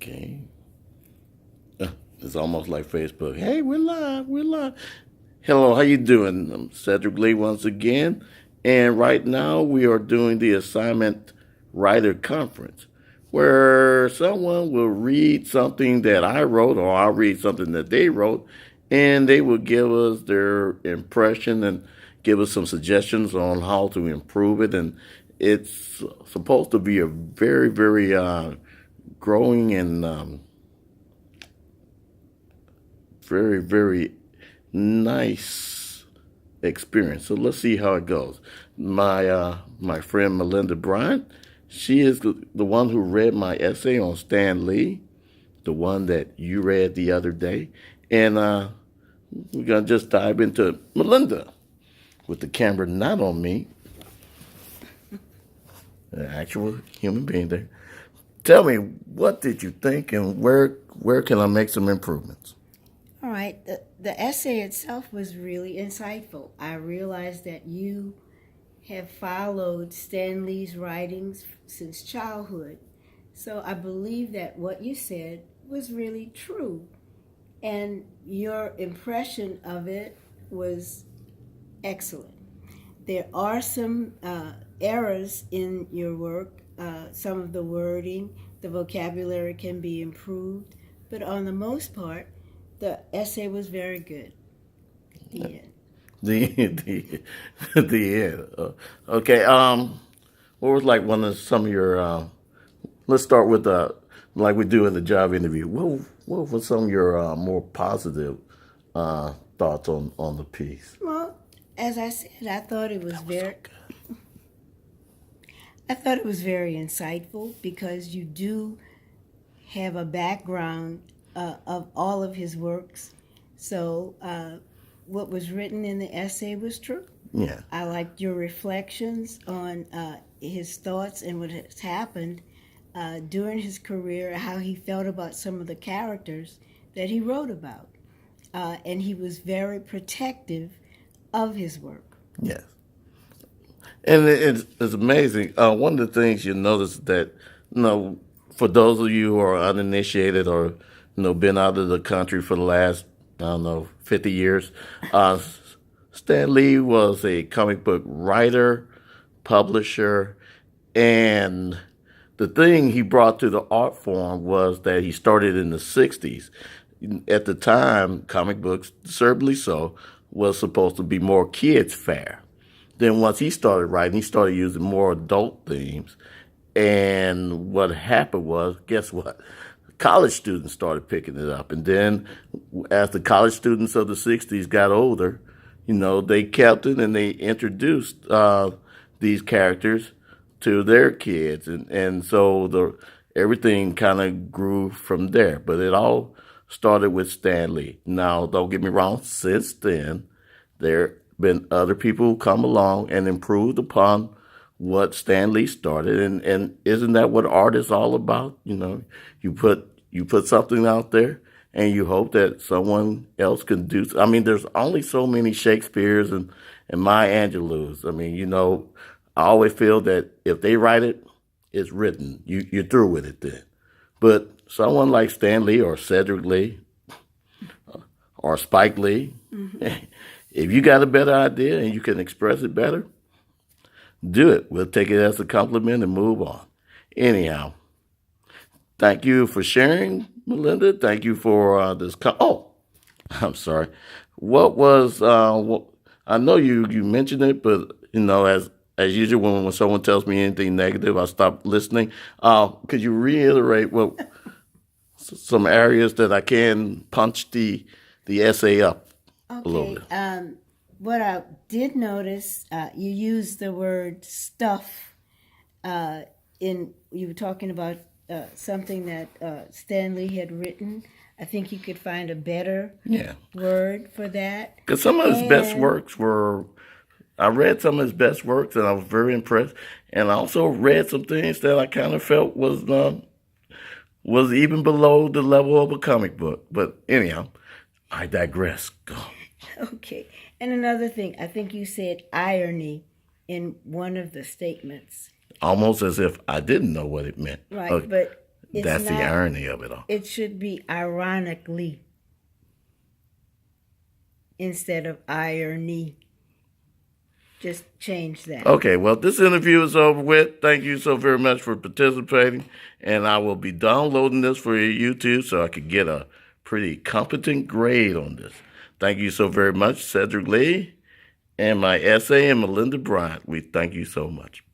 Okay. It's almost like Facebook. Hey, we're live. We're live. Hello, how you doing? I'm Cedric Lee once again, and right now we are doing the assignment writer conference, where someone will read something that I wrote, or I'll read something that they wrote, and they will give us their impression and give us some suggestions on how to improve it. And it's supposed to be a very, very growing and very, very nice experience. So let's see how it goes. My friend Melinda Bryant, she is the one who read my essay on Stan Lee, the one that you read the other day, and we're gonna just dive into Melinda with the camera not on me, an actual human being there. Tell me, what did you think, and where can I make some improvements? All right, the essay itself was really insightful. I realized that you have followed Stan Lee's writings since childhood. So I believe that what you said was really true. And your impression of it was excellent. There are some errors in your work. Some of the wording, the vocabulary can be improved. But on the most part, the essay was very good. The end. The end. Okay. What was like some of your? Let's start with like we do in the job interview. What was some of your more positive thoughts on the piece? Well, as I said, I thought it was very insightful because you do have a background of all of his works. So what was written in the essay was true. Yeah. I liked your reflections on his thoughts and what has happened during his career, how he felt about some of the characters that he wrote about. And he was very protective of his work. Yes. And it's amazing. One of the things you notice that, for those of you who are uninitiated or, been out of the country for the last, I don't know, 50 years, Stan Lee was a comic book writer, publisher, and the thing he brought to the art form was that he started in the 60s. At the time, comic books, deservedly so, was supposed to be more kids' fare. Then once he started writing, he started using more adult themes. And what happened was, guess what? College students started picking it up. And then as the college students of the 60s got older, they kept it and they introduced these characters to their kids. And so everything kind of grew from there. But it all started with Stan Lee. Now, don't get me wrong, since then, there been other people who come along and improved upon what Stan Lee started, and isn't that what art is all about? You put something out there, and you hope that someone else can do. I mean, there's only so many Shakespeare's and Maya Angelou's. I mean, I always feel that if they write it, it's written. You're through with it then. But someone like Stan Lee or Cedric Lee or Spike Lee. Mm-hmm. If you got a better idea and you can express it better, do it. We'll take it as a compliment and move on. Anyhow, thank you for sharing, Melinda. Thank you for this. I'm sorry. What was? I know you mentioned it, but as usual, when someone tells me anything negative, I stop listening. Could you reiterate some areas that I can punch the essay up? Okay. What I did notice, you used the word stuff you were talking about something that Stan Lee had written. I think you could find a better word for that. Because some of his best works I read some of his best works and I was very impressed. And I also read some things that I kind of felt was even below the level of a comic book. But anyhow, I digress. Go. Okay. And another thing, I think you said irony in one of the statements. Almost as if I didn't know what it meant. Right, okay. But It's That's the not- irony of it all. It should be ironically instead of irony. Just change that. Okay, well, this interview is over with. Thank you so very much for participating. And I will be downloading this for YouTube so I can get a pretty competent grade on this. Thank you so very much, Cedric Lee, and my essay and Melinda Bryant. We thank you so much.